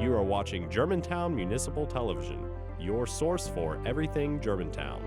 You are watching Germantown Municipal Television, your source for everything Germantown.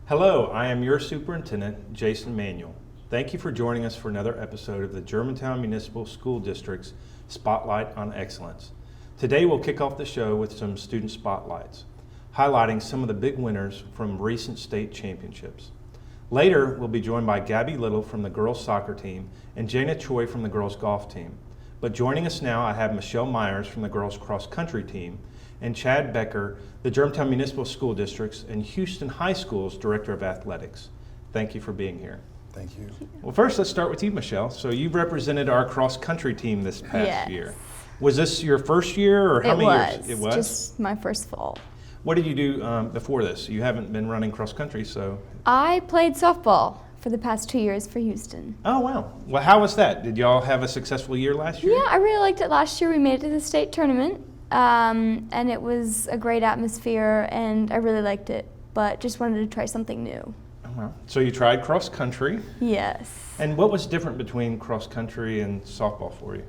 Hello, I am your Superintendent, Jason Manuel. Thank you for joining us for another episode of the Germantown Municipal School District's Spotlight on Excellence. Today we'll kick off the show with some student spotlights, highlighting some of the big winners from recent state championships. Later, we'll be joined by Gabby Little from the girls soccer team and Jana Choi from the girls golf team. But joining us now, I have Michelle Myers from the girls cross country team and Chad Becker, the Germantown Municipal School District's and Houston High School's Director of Athletics. Thank you for being here. Thank you. Well, first, let's start with you, Michelle. So you've represented our cross country team this past year. Was this your first year, or how many years? It was just my first fall. What did you do before this? You haven't been running cross country, so. I played softball for the past 2 years for Houston. Oh, wow. Well, how was that? Did y'all have a successful year last year? Yeah, I really liked it last year. We made it to the state tournament. And it was a great atmosphere, and I really liked it, but just wanted to try something new. Oh, wow. So you tried cross country? Yes. And what was different between cross country and softball for you?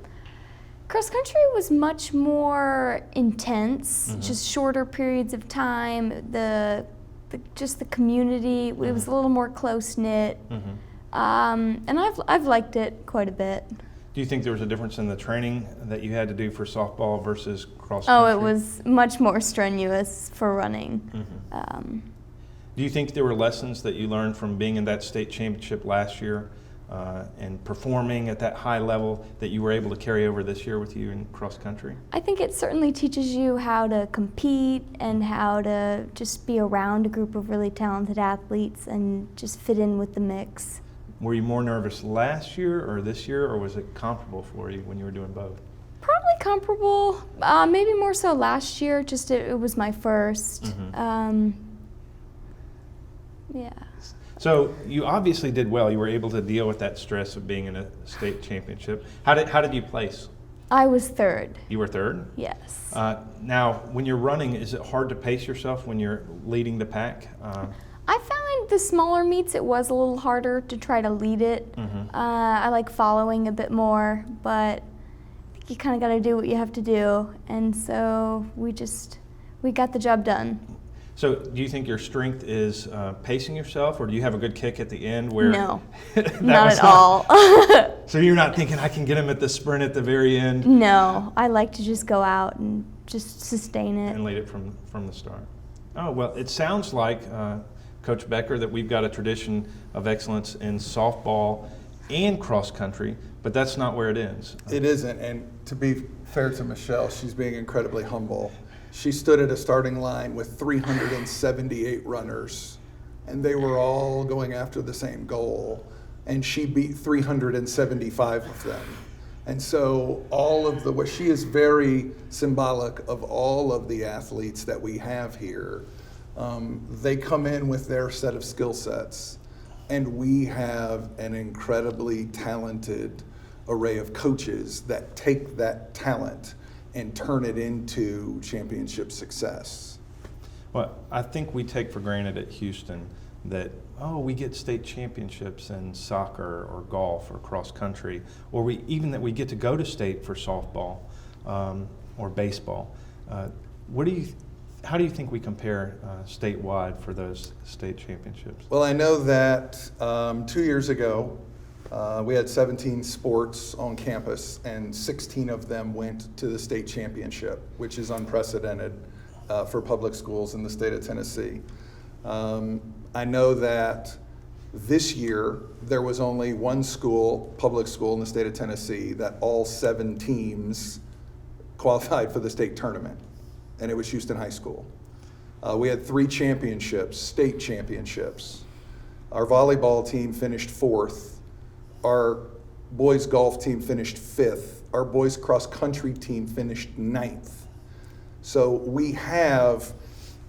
Cross country was much more intense, just shorter periods of time. Just the community, it was a little more close knit, and I've liked it quite a bit. Do you think there was a difference in the training that you had to do for softball versus cross country? Oh, it was much more strenuous for running. Do you think there were lessons that you learned from being in that state championship last year and performing at that high level that you were able to carry over this year with you in cross country? I think it certainly teaches you how to compete and how to just be around a group of really talented athletes and just fit in with the mix. Were you more nervous last year or this year, or was it comparable for you when you were doing both? Probably comparable, maybe more so last year, just it was my first. Yeah. So you obviously did well. You were able to deal with that stress of being in a state championship. How did you place? I was third. You were third? Yes. Now, when you're running, is it hard to pace yourself when you're leading the pack? I found the smaller meets it was a little harder to try to lead it. I like following a bit more, but I think you kind of got to do what you have to do, and so we got the job done. So do you think your strength is pacing yourself, or do you have a good kick at the end? Where No, not at all. So you're not thinking, I can get him at the sprint at the very end? No, I like to just go out and just sustain it. And lead it from the start. Oh, well, it sounds like, Coach Becker, that we've got a tradition of excellence in softball and cross country, but that's not where it ends. It isn't, and to be fair to Michelle, she's being incredibly humble. She stood at a starting line with 378 runners, and they were all going after the same goal, and she beat 375 of them. And so she is very symbolic of all of the athletes that we have here. They come in with their set of skill sets, and we have an incredibly talented array of coaches that take that talent and turn it into championship success. Well, I think we take for granted at Houston that, we get state championships in soccer or golf or cross country, or even that we get to go to state for softball or baseball. How do you think we compare statewide for those state championships? Well, I know that 2 years ago, we had 17 sports on campus, and 16 of them went to the state championship, which is unprecedented for public schools in the state of Tennessee. I know that this year there was only one public school in the state of Tennessee, that all 7 teams qualified for the state tournament, and it was Houston High School. We had 3 championships, state championships. Our volleyball team finished 4th. Our boys golf team finished 5th. Our boys cross country team finished 9th. So we have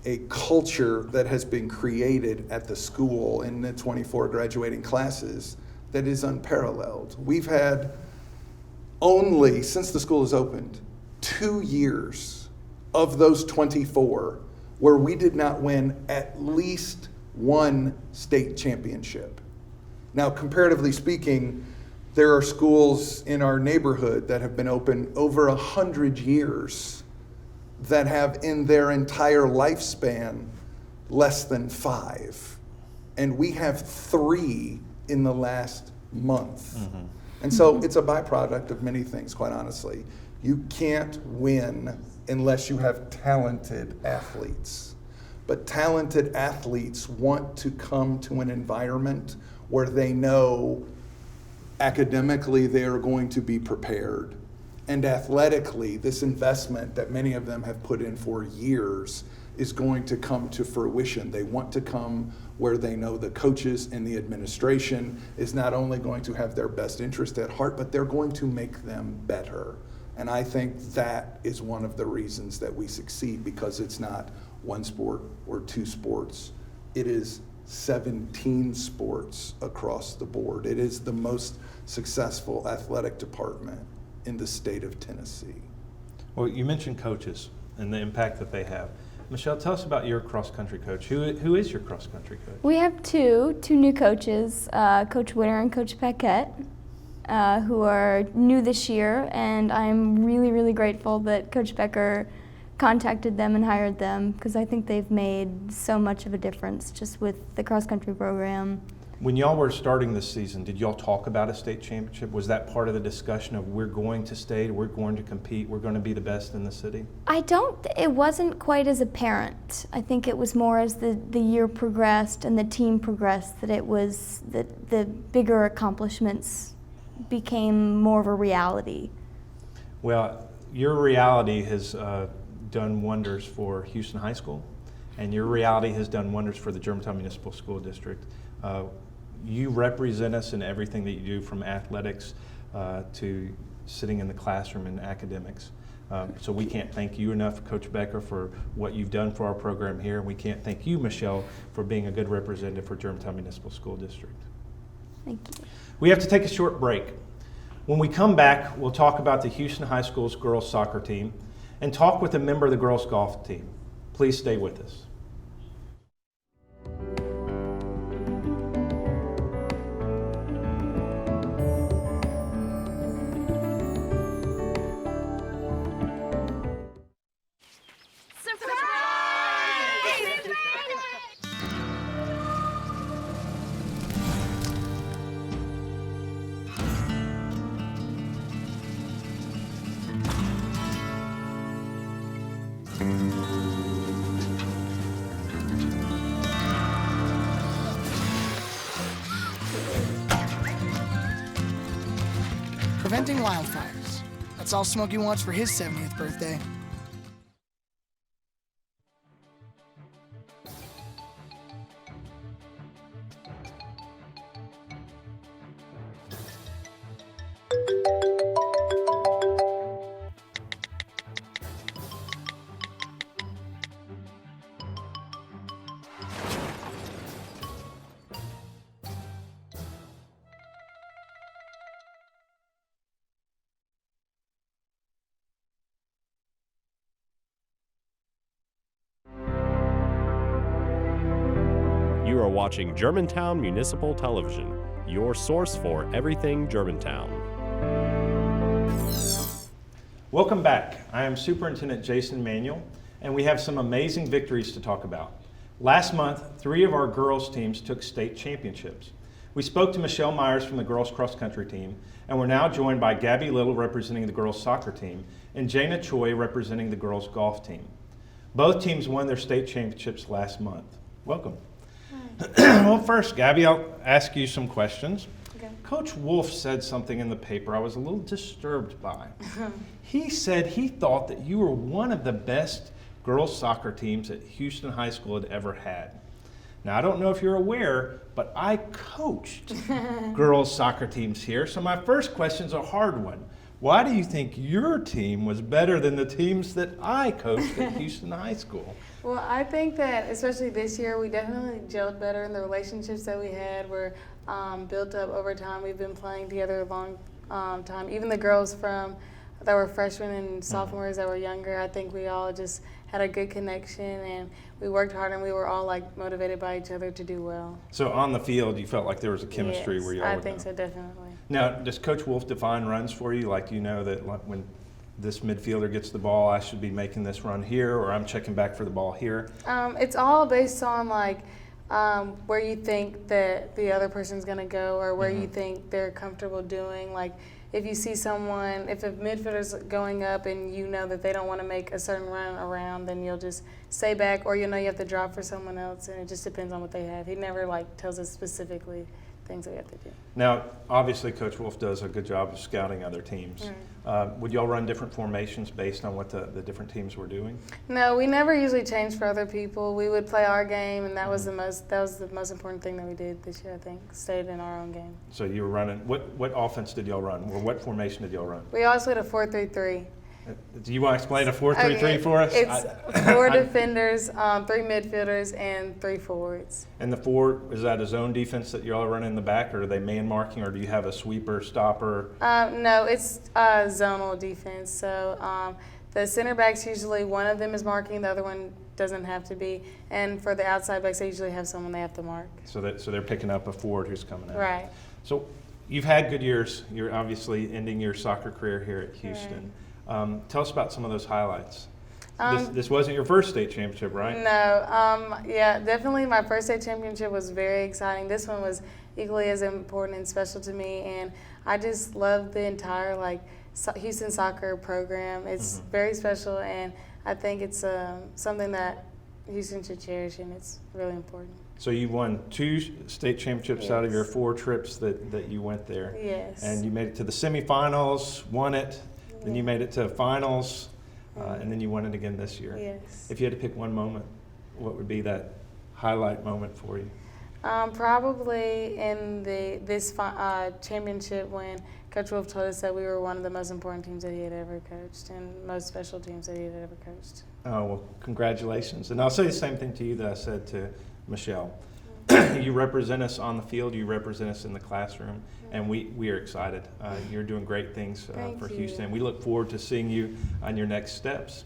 a culture that has been created at the school in the 24 graduating classes that is unparalleled. We've had only, since the school has opened, 2 years of those 24 where we did not win at least one state championship. Now, comparatively speaking, there are schools in our neighborhood that have been open over 100 years that have in their entire lifespan less than 5. And we have 3 in the last month. Mm-hmm. And so it's a byproduct of many things, quite honestly. You can't win unless you have talented athletes. But talented athletes want to come to an environment where they know academically they are going to be prepared. And athletically, this investment that many of them have put in for years is going to come to fruition. They want to come where they know the coaches and the administration is not only going to have their best interest at heart, but they're going to make them better. And I think that is one of the reasons that we succeed, because it's not one sport or 2 sports. It is 17 sports across the board. It is the most successful athletic department in the state of Tennessee. Well, you mentioned coaches and the impact that they have. Michelle, tell us about your cross-country coach. Who is your cross-country coach? We have two new coaches, Coach Winter and Coach Paquette, who are new this year, and I'm really, really grateful that Coach Becker contacted them and hired them, because I think they've made so much of a difference just with the cross-country program. When y'all were starting this season, did y'all talk about a state championship? Was that part of the discussion of we're going to state, we're going to compete, we're going to be the best in the city? It wasn't quite as apparent. I think it was more as the year progressed and the team progressed that it was that the bigger accomplishments became more of a reality. Well, your reality has done wonders for Houston High School, and your reality has done wonders for the Germantown Municipal School District. You represent us in everything that you do, from athletics to sitting in the classroom and academics. So we can't thank you enough, Coach Becker, for what you've done for our program here. And we can't thank you, Michelle, for being a good representative for Germantown Municipal School District. Thank you. We have to take a short break. When we come back, we'll talk about the Houston High School's girls soccer team and talk with a member of the girls golf team. Please stay with us. Preventing wildfires. That's all Smokey wants for his 70th birthday. You are watching Germantown Municipal Television, your source for everything Germantown. Welcome back. I am Superintendent Jason Manuel, and we have some amazing victories to talk about. Last month, 3 of our girls' teams took state championships. We spoke to Michelle Myers from the girls' cross-country team, and we're now joined by Gabby Little representing the girls' soccer team and Jana Choi representing the girls' golf team. Both teams won their state championships last month. Welcome. Well, first, Gabby, I'll ask you some questions. Okay. Coach Wolf said something in the paper I was a little disturbed by. He said he thought that you were one of the best girls soccer teams that Houston High School had ever had. Now, I don't know if you're aware, but I coached girls soccer teams here. So my first question's a hard one. Why do you think your team was better than the teams that I coached at Houston High School? Well, I think that especially this year, we definitely gelled better, and the relationships that we had were built up over time. We've been playing together a long time. Even the girls that were freshmen and sophomores that were younger, I think we all just had a good connection, and we worked hard, and we were all like motivated by each other to do well. So on the field, you felt like there was a chemistry Yes, where you all I would think know. so, definitely. Now, does Coach Wolf define runs for you? Like, you know that when this midfielder gets the ball, I should be making this run here, or I'm checking back for the ball here? It's all based on like where you think that the other person's gonna go, or where you think they're comfortable doing. Like, if you see someone, if a midfielder's going up and you know that they don't want to make a certain run around, then you'll just stay back, or you know you have to drop for someone else, and it just depends on what they have. He never like tells us specifically things that we have to do. Now, obviously, Coach Wolf does a good job of scouting other teams. Would y'all run different formations based on what the different teams were doing? No, we never usually changed for other people. We would play our game, and that was the most important thing that we did this year, I think. Stayed in our own game. So you were running, what offense did y'all run, or what formation did y'all run? We always played a 4-3-3. Do you want to explain a 4-3-3 for us? It's 4 defenders, 3 midfielders, and 3 forwards. And the 4, is that a zone defense that y'all run in the back, or are they man marking, or do you have a sweeper, stopper? No, it's zonal defense. So the center backs, usually one of them is marking, the other one doesn't have to be. And for the outside backs, they usually have someone they have to mark. So they're picking up a forward who's coming in. Right. So you've had good years. You're obviously ending your soccer career here at Houston. Tell us about some of those highlights. This wasn't your first state championship, right? No. Yeah, definitely my first state championship was very exciting. This one was equally as important and special to me, and I just love the entire Houston soccer program. It's very special, and I think it's something that Houston should cherish, and it's really important. So you won 2 state championships out of your 4 trips that you went there. Yes. And you made it to the semifinals, won it. Then you made it to finals, and then you won it again this year. Yes. If you had to pick one moment, what would be that highlight moment for you? Probably in this championship when Coach Wolf told us that we were one of the most important teams that he had ever coached and most special teams that he had ever coached. Oh, well, congratulations. And I'll say the same thing to you that I said to Michelle. You represent us on the field, you represent us in the classroom, and we are excited. You're doing great things for Houston. We look forward to seeing you on your next steps.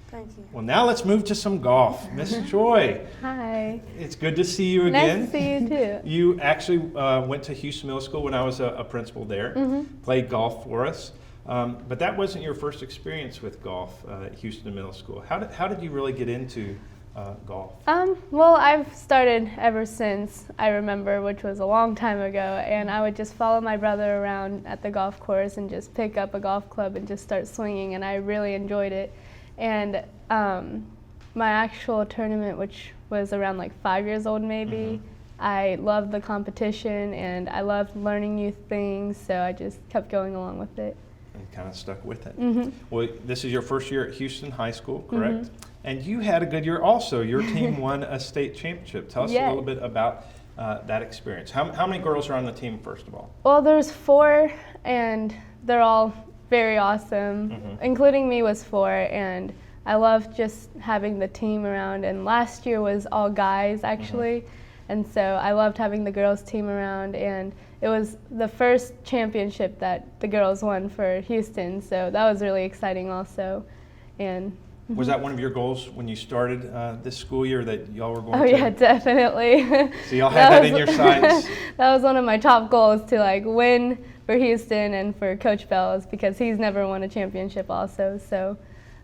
Thank you. Well, now let's move to some golf. Miss Joy. Hi. It's good to see you again. Nice to see you too. You actually went to Houston Middle School when I was a principal there, played golf for us. But that wasn't your first experience with golf at Houston Middle School. How did you really get into golf? Well, I've started ever since I remember, which was a long time ago, and I would just follow my brother around at the golf course and just pick up a golf club and just start swinging, and I really enjoyed it. And my actual tournament, which was around 5 years old maybe, I loved the competition and I loved learning new things, so I just kept going along with it. And kind of stuck with it. Well, this is your first year at Houston High School, correct? And you had a good year also. Your team won a state championship. Tell us a little bit about that experience. How many girls are on the team, first of all? Well, there's 4, and they're all very awesome. Including me was 4, and I love just having the team around. And last year was all guys, actually. And so I loved having the girls team around, and it was the first championship that the girls won for Houston, so that was really exciting also. And was that one of your goals when you started this school year, that y'all were going to? Oh yeah, definitely. So y'all had that in your sights? That was one of my top goals, to win for Houston and for Coach Bells, because he's never won a championship also, so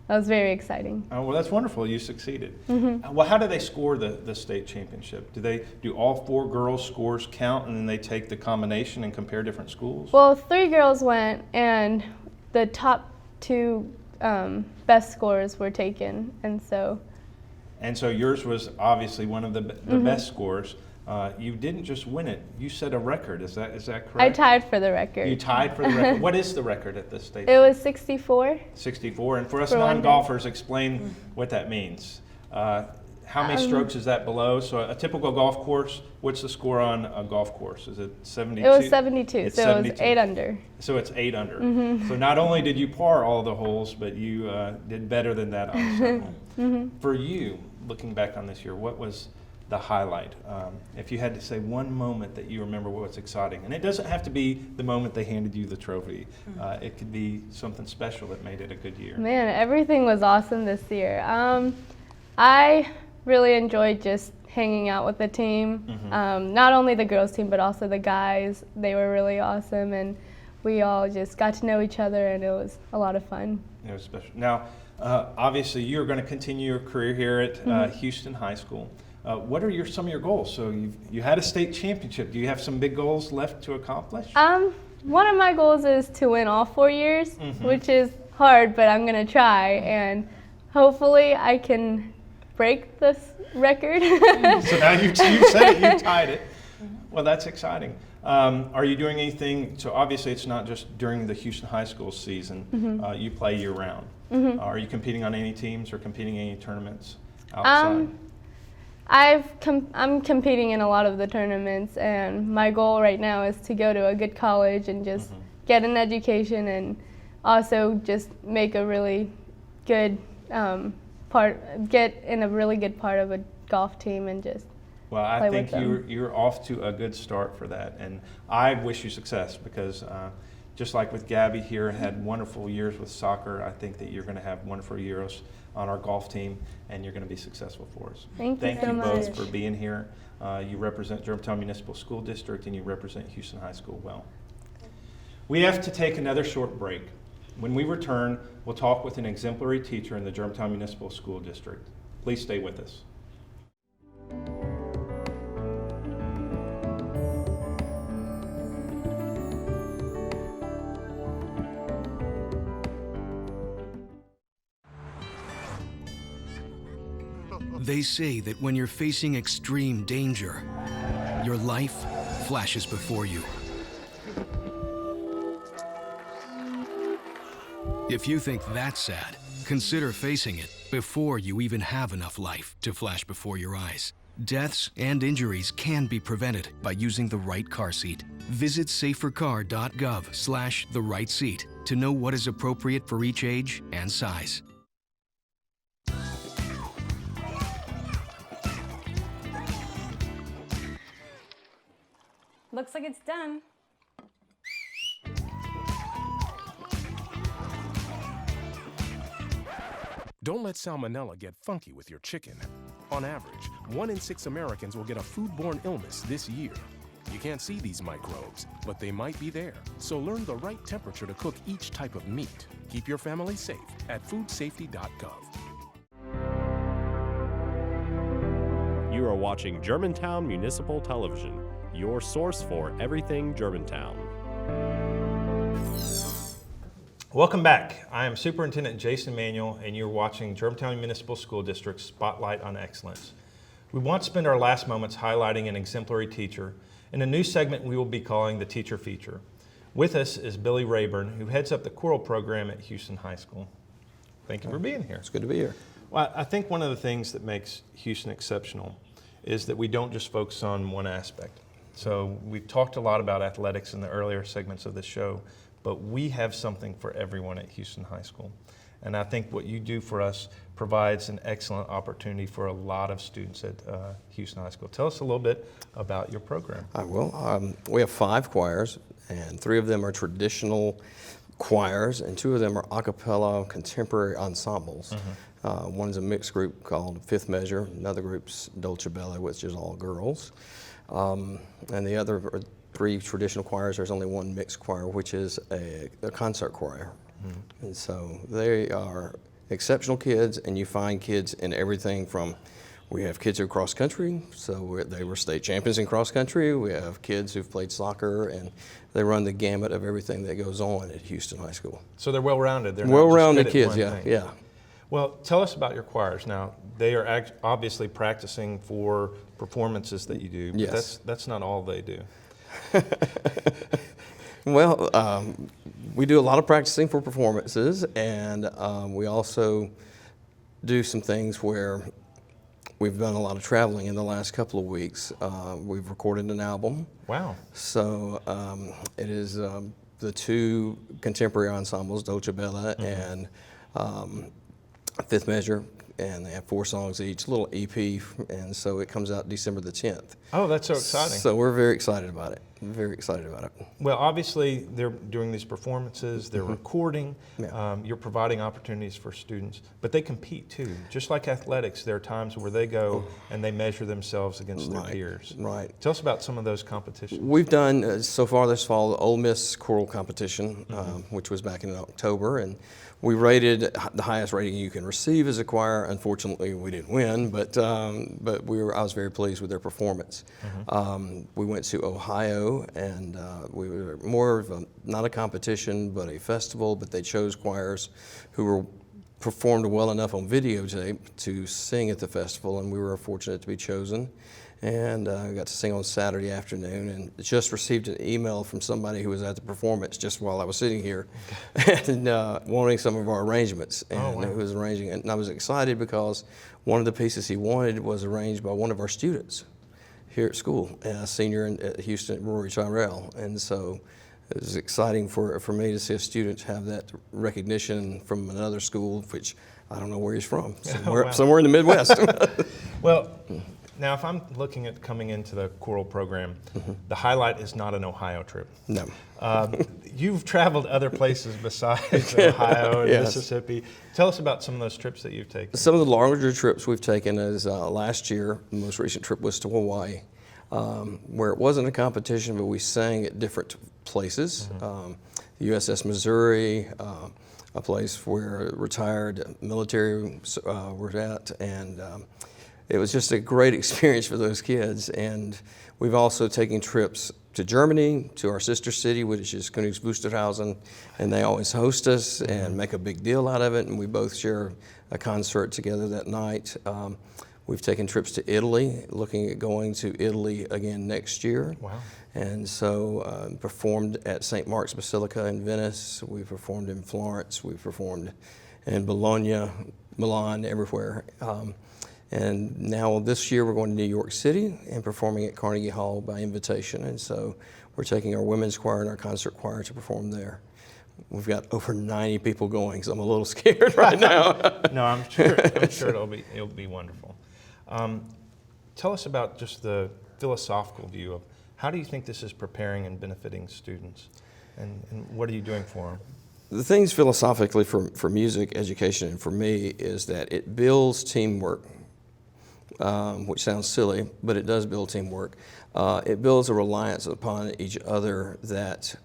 that was very exciting. Oh, well, that's wonderful. You succeeded. Well, how do they score the state championship? Do all 4 girls' scores count, and then they take the combination and compare different schools? Well, 3 girls went, and the top 2 best scores were taken, and so. And so yours was obviously one of the best scores. You didn't just win it; you set a record. Is that correct? I tied for the record. You tied for the record. What is the record at this state? It was 64. 64. And for us For one non-golfers, explain what that means. How many strokes is that below? So a typical golf course, what's the score on a golf course? Is it 72? It was 72, It's so 72. it was 8 under. So it's 8 under. So not only did you par all the holes, but you did better than that on the second hole. For you, looking back on this year, what was the highlight? If you had to say one moment that you remember what was exciting, and it doesn't have to be the moment they handed you the trophy. It could be something special that made it a good year. Man, everything was awesome this year. I really enjoyed just hanging out with the team. Not only the girls team, but also the guys. They were really awesome, and we all just got to know each other, and it was a lot of fun. It was special. Now, obviously, you're going to continue your career here at Houston High School. What are some of your goals? So you had a state championship. Do you have some big goals left to accomplish? One of my goals is to win all 4 years, which is hard, but I'm going to try, and hopefully I can break this record. So now you said it, you tied it. Well, that's exciting. Are you doing anything? So obviously it's not just during the Houston High School season. You play year round. Are you competing on any teams or competing in any tournaments outside? I'm competing in a lot of the tournaments, and my goal right now is to go to a good college and just get an education, and also just make a really good get in a really good part of a golf team and just Well, I play think with them. you're off to a good start for that, and I wish you success because just like with Gabby here, had wonderful years with soccer. I think that you're going to have wonderful years on our golf team, and you're going to be successful for us. Thank you so both much. for being here. You represent Germantown Municipal School District, and you represent Houston High School well. We have to take another short break. When we return, we'll talk with an exemplary teacher in the Germantown Municipal School District. Please stay with us. They say that when you're facing extreme danger, your life flashes before you. If you think that's sad, consider facing it before you even have enough life to flash before your eyes. Deaths and injuries can be prevented by using the right car seat. Visit safercar.gov/the-right-seat to know what is appropriate for each age and size. Looks like it's done. Don't let salmonella get funky with your chicken. On average, 1 in 6 Americans will get a foodborne illness this year. You can't see these microbes, but they might be there. So learn the right temperature to cook each type of meat. Keep your family safe at foodsafety.gov. You are watching Germantown Municipal Television, your source for everything Germantown. Welcome back. I am Superintendent Jason Manuel, and you're watching Germantown Municipal School District Spotlight on Excellence. We want to spend our last moments highlighting an exemplary teacher in a new segment we will be calling the Teacher Feature. With us is Billy Rayburn, who heads up the choral program at Houston High School. Thank you for being here. It's good to be here. Well, I think one of the things that makes Houston exceptional is that we don't just focus on one aspect. So we've talked a lot about athletics in the earlier segments of the show, but we have something for everyone at Houston High School. And I think what you do for us provides an excellent opportunity for a lot of students at Houston High School. Tell us a little bit about your program. I will. We have 5 choirs, and 3 of them are traditional choirs, and 2 of them are a cappella contemporary ensembles. One is a mixed group called Fifth Measure, another group's Dolce Bella, which is all girls. And the other 3 traditional choirs, there's only one mixed choir, which is a concert choir. And so they are exceptional kids, and you find kids in everything from, we have kids who are cross country, so they were state champions in cross country. We have kids who've played soccer, and they run the gamut of everything that goes on at Houston High School. So they're well-rounded. They're well-rounded not just kids, good at one thing. yeah. Well, tell us about your choirs. Now, they are obviously practicing for performances that you do, but Yes. that's not all they do. Well, we do a lot of practicing for performances, and we also do some things where we've done a lot of traveling in the last couple of weeks. We've recorded an album. Wow. So it is the two contemporary ensembles, Dolce Bella and Fifth Measure, and they have 4 songs each, little EP, and so it comes out December the 10th. Oh, that's so exciting. So we're very excited about it. Very excited about it. Well, obviously, they're doing these performances, they're recording, you're providing opportunities for students, but they compete too. Just like athletics, there are times where they go and they measure themselves against their peers. Right. Tell us about some of those competitions. We've done, so far this fall, the Ole Miss Choral Competition, which was back in October, and we rated the highest rating you can receive as a choir. Unfortunately, we didn't win, but I was very pleased with their performance. We went to Ohio, and we were more of not a competition, but a festival, but they chose choirs who performed well enough on videotape to sing at the festival, and we were fortunate to be chosen. And I got to sing on Saturday afternoon, and just received an email from somebody who was at the performance just while I was sitting here, and wanting some of our arrangements. And he was arranging it, and I was excited because one of the pieces he wanted was arranged by one of our students here at school, a senior at Houston, Rory Tyrell. And so it was exciting for me to see a student have that recognition from another school, which I don't know where he's from, somewhere in the Midwest. Well, now if I'm looking at coming into the choral program, the highlight is not an Ohio trip. No. You've traveled other places besides Ohio and Mississippi. Tell us about some of those trips that you've taken. Some of the larger trips we've taken is last year, the most recent trip was to Hawaii, where it wasn't a competition, but we sang at different places. The USS Missouri, a place where retired military were at, and it was just a great experience for those kids. And we've also taken trips to Germany, to our sister city, which is Königs Wusterhausen, and they always host us and make a big deal out of it, and we both share a concert together that night. We've taken trips to Italy, looking at going to Italy again next year. Wow. And so performed at St. Mark's Basilica in Venice, we performed in Florence, we performed in Bologna, Milan, everywhere. And now this year we're going to New York City and performing at Carnegie Hall by invitation. And so we're taking our women's choir and our concert choir to perform there. We've got over 90 people going, so I'm a little scared right now. No, I'm sure it'll be wonderful. Tell us about just the philosophical view of how do you think this is preparing and benefiting students, and what are you doing for them? The things philosophically for music education and for me is that it builds teamwork. Which sounds silly, but it does build teamwork. It builds a reliance upon each other that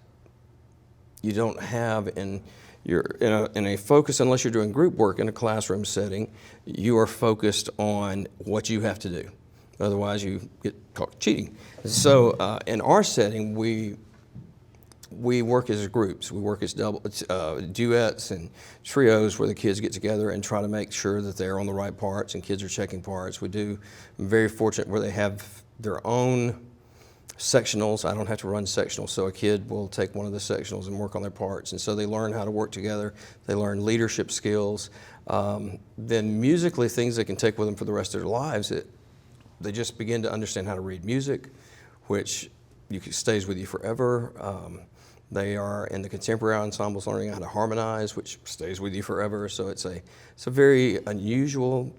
you don't have in a focus, unless you're doing group work in a classroom setting. You are focused on what you have to do. Otherwise, you get caught cheating. So in our setting, we work as groups. We work as duets and trios where the kids get together and try to make sure that they're on the right parts and kids are checking parts. I'm very fortunate where they have their own sectionals. I don't have to run sectionals, so a kid will take one of the sectionals and work on their parts. And so they learn how to work together. They learn leadership skills. Then musically, things they can take with them for the rest of their lives. They just begin to understand how to read music, which stays with you forever. They are in the contemporary ensembles learning how to harmonize, which stays with you forever. So it's a very unusual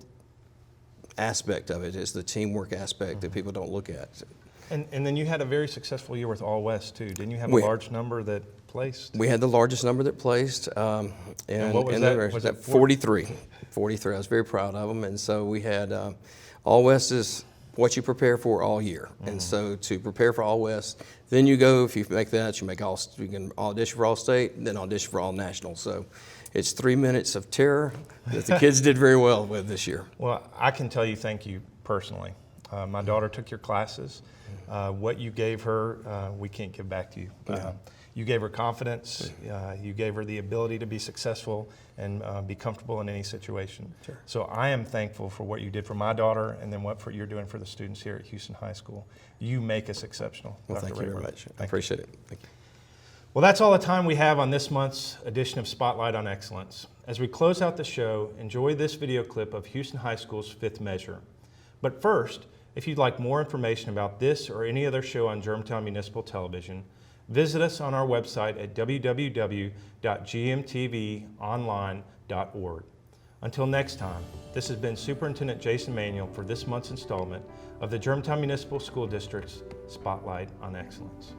aspect of it, is the teamwork aspect that people don't look at. And then you had a very successful year with All West too. Didn't you have a large number that placed? We had the largest number that placed. And what was that? Was it 43? 43. I was very proud of them. And so we had All West is what you prepare for all year. And so to prepare for All West, then you go, if you make that, you can audition for All State, then audition for All National. So it's 3 minutes of terror that the kids did very well with this year. Well, I can tell you thank you personally. My daughter took your classes. What you gave her, we can't give back to you. You gave her confidence. You gave her the ability to be successful and be comfortable in any situation. Sure. So I am thankful for what you did for my daughter, and then what you're doing for the students here at Houston High School. You make us exceptional. Well, Dr. thank you Rayburn. very much. I appreciate it. Thank you. Well, that's all the time we have on this month's edition of Spotlight on Excellence. As we close out the show, enjoy this video clip of Houston High School's Fifth Measure. But first, if you'd like more information about this or any other show on Germantown Municipal Television, visit us on our website at www.gmtvonline.org. Until next time, this has been Superintendent Jason Manuel for this month's installment of the Germantown Municipal School District's Spotlight on Excellence.